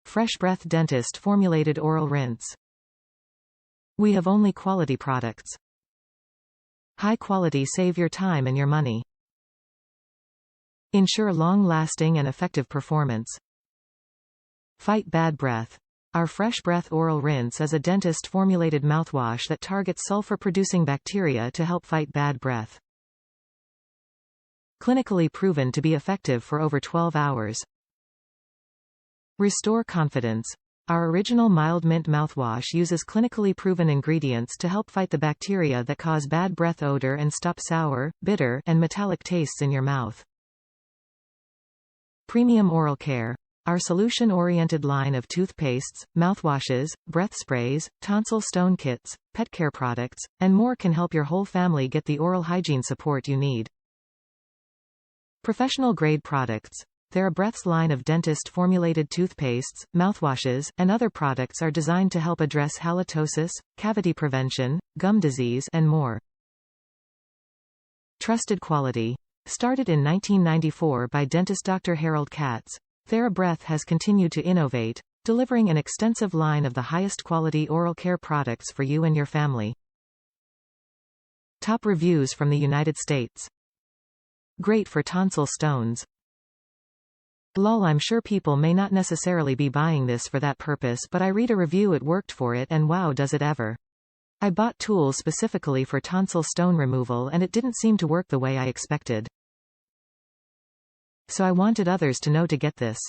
Fresh Breath Dentist-formulated oral rinse. We have only quality products. High quality, save your time and your money. Ensure long-lasting and effective performance. Fight bad breath. Our Fresh Breath Oral Rinse is a dentist-formulated mouthwash that targets sulfur-producing bacteria to help fight bad breath. Clinically proven to be effective for over 12 hours. Restore confidence. Our original mild mint mouthwash uses clinically proven ingredients to help fight the bacteria that cause bad breath odor and stop sour, bitter, and metallic tastes in your mouth. Premium oral care. Our solution-oriented line of toothpastes, mouthwashes, breath sprays, tonsil stone kits, pet care products, and more can help your whole family get the oral hygiene support you need. Professional-grade products. TheraBreath's line of dentist-formulated toothpastes, mouthwashes, and other products are designed to help address halitosis, cavity prevention, gum disease, and more. Trusted quality. Started in 1994 by dentist Dr. Harold Katz, TheraBreath has continued to innovate, delivering an extensive line of the highest quality oral care products for you and your family. Top reviews from the United States. Great for tonsil stones. Lol, I'm sure people may not necessarily be buying this for that purpose, but I read a review it worked for it, and wow, does it ever. I bought tools specifically for tonsil stone removal and it didn't seem to work the way I expected. So I wanted others to know to get this.